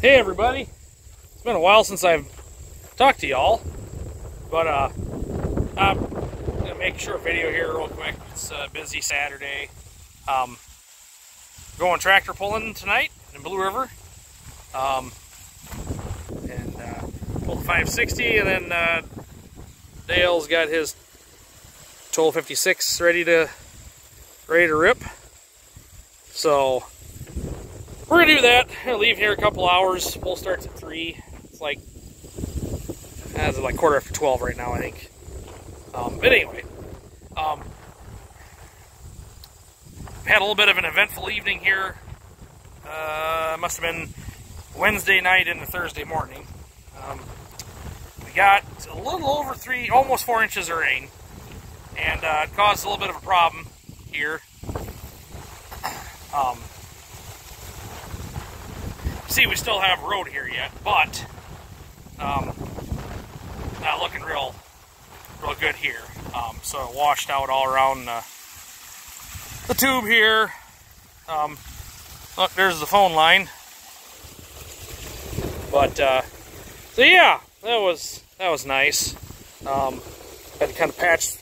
Hey everybody, it's been a while since I've talked to y'all, but I'm gonna make a short video here real quick. It's a busy Saturday. Going tractor pulling tonight in Blue River, and pulled the 560, and then Dale's got his 1256 ready to rip. So we're gonna do that. We're gonna leave here a couple hours. Pull starts at 3. It's like 12:15 right now, I think. But anyway, had a little bit of an eventful evening here. Must have been Wednesday night into Thursday morning. We got a little over 3, almost 4 inches of rain, and it caused a little bit of a problem here. See, we still have road here yet, but not looking real good here. So it washed out all around the tube here. Look, there's the phone line. But so yeah, that was nice. Had to kind of patch.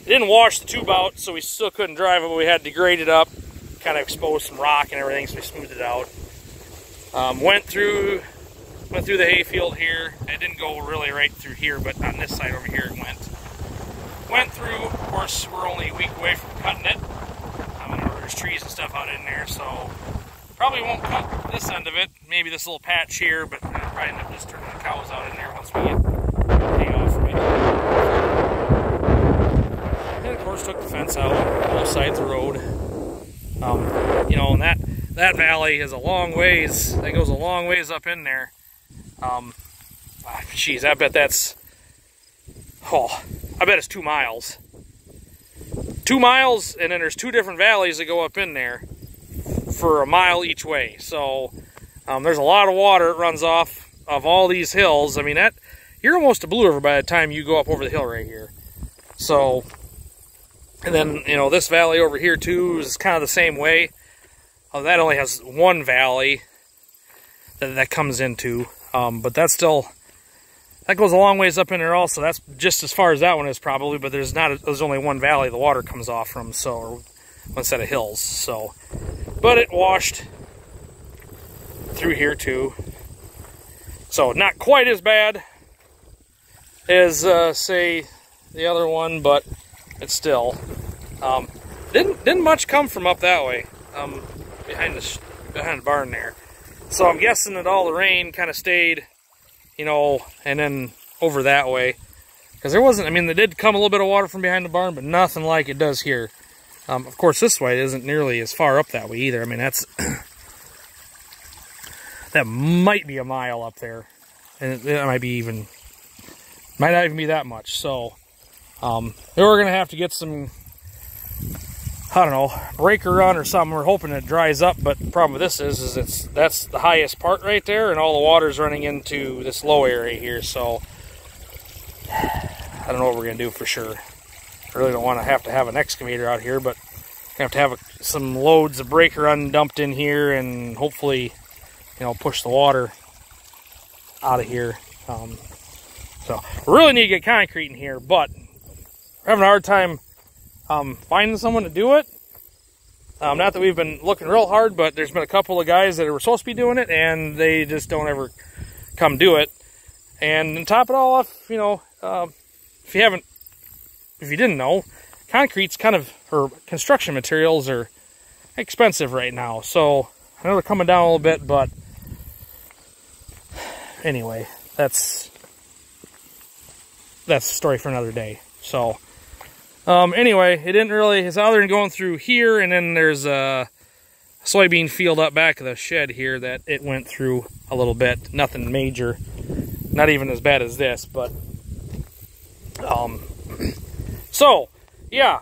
It didn't wash the tube out, so we still couldn't drive it, but we had to grade it up, kind of expose some rock and everything, so we smoothed it out. Went through the hayfield here. It didn't go really right through here, but on this side over here it went through. Of course, we're only a week away from cutting it. I know there's trees and stuff out in there, so probably won't cut this end of it. Maybe this little patch here, but I'll probably end up just turning the cows out in there once we get hay off from it. And of course, took the fence out, both sides of the road. You know, and that valley is a long ways. That goes a long ways up in there. Geez, I bet that's. I bet it's 2 miles. 2 miles, and then there's 2 different valleys that go up in there for a mile each way. So there's a lot of water that runs off of all these hills. I mean, you're almost to Blue River by the time you go up over the hill right here. So, and then, you know, this valley over here too is kind of the same way. That only has one valley that comes into, but that's still, that goes a long ways up in there also. That's just as far as that one is probably, but there's only one valley the water comes off from, so, or one set of hills, so. But it washed through here too. So not quite as bad as, say, the other one, but it's still, didn't much come from up that way, behind the barn there. So I'm guessing that all the rain kind of stayed, you know, and then over that way. Because there wasn't, I mean, there did come a little bit of water from behind the barn, but nothing like it does here. Of course, this way isn't nearly as far up that way either. I mean, that's, that might be a mile up there. And it might not even be that much. So, we're going to have to get some, I don't know, breaker run or something. We're hoping it dries up, but the problem with this is that's the highest part right there, and all the water's running into this low area here, so I don't know what we're going to do for sure. I really don't want to have an excavator out here, but we have to have some loads of breaker run dumped in here and hopefully, you know, push the water out of here. So we really need to get concrete in here, but we're having a hard time finding someone to do it. Not that we've been looking real hard, but there's been a couple of guys that were supposed to be doing it, and they just don't ever come do it. And to top it all off, you know, if you didn't know, concrete's or construction materials are expensive right now. So I know they're coming down a little bit, but anyway, that's a story for another day. So. Anyway, it didn't really, it's other than going through here, and then there's a soybean field up back of the shed here that it went through a little bit. Nothing major, not even as bad as this, but, so, yeah,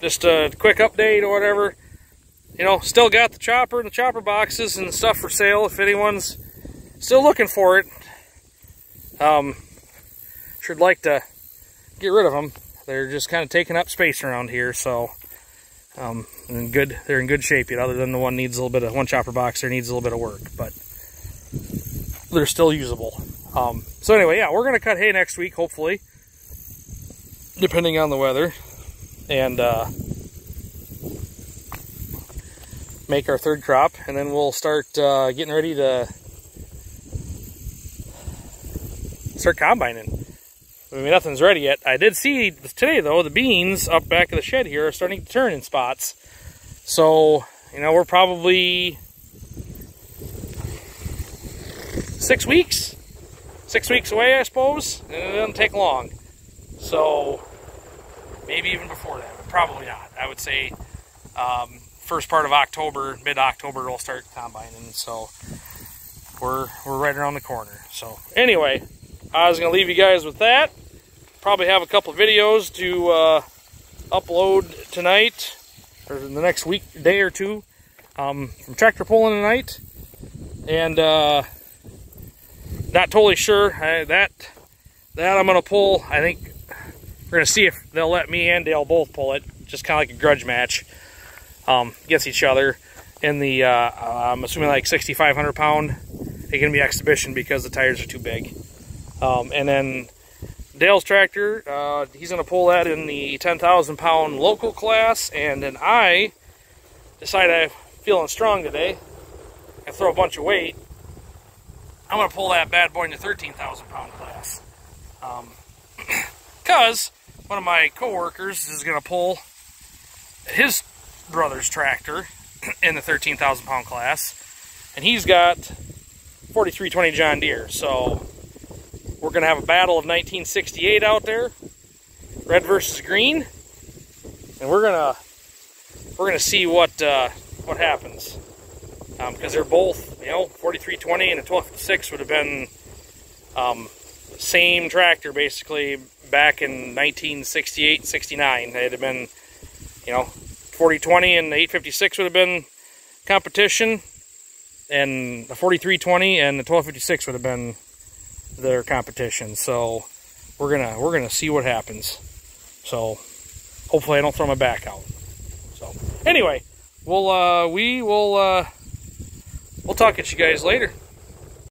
just a quick update or whatever. You know, still got the chopper and the chopper boxes and stuff for sale if anyone's still looking for it. Should like to get rid of them. They're just kind of taking up space around here, so they're in good shape yet, other than the one chopper box there needs a little bit of work. But they're still usable. So anyway, yeah, we're gonna cut hay next week, hopefully, depending on the weather, and make our third crop, and then we'll start getting ready to start combining. I mean, nothing's ready yet. I did see today, though, the beans up back of the shed here are starting to turn in spots. So, you know, we're probably 6 weeks? 6 weeks away, I suppose, and it doesn't take long. So, maybe even before that, but probably not. I would say first part of October, mid-October, we'll start combining. So, we're right around the corner. So, anyway, I was going to leave you guys with that. Probably have a couple of videos to upload tonight, or in the next day or two, from tractor pulling tonight. And not totally sure. That I'm going to pull. I think we're going to see if they'll let me and Dale both pull it. Just kind of like a grudge match against each other. In the, I'm assuming like 6,500 pound. It can be exhibition because the tires are too big. And then Dale's tractor, he's going to pull that in the 10,000 pound local class. And then I decide I'm feeling strong today and throw a bunch of weight. I'm going to pull that bad boy in the 13,000 pound class. Because one of my coworkers is going to pull his brother's tractor in the 13,000 pound class. And he's got 4320 John Deere. So we're going to have a battle of 1968 out there, red versus green, and we're gonna see what happens, because they're both, you know, 4320 and a 1256 would have been same tractor basically back in 1968, 69. They'd have been, you know, 4020 and the 856 would have been competition, and the 4320 and the 1256 would have been their competition. So we're gonna see what happens. So hopefully I don't throw my back out. So anyway, we'll talk at you guys later.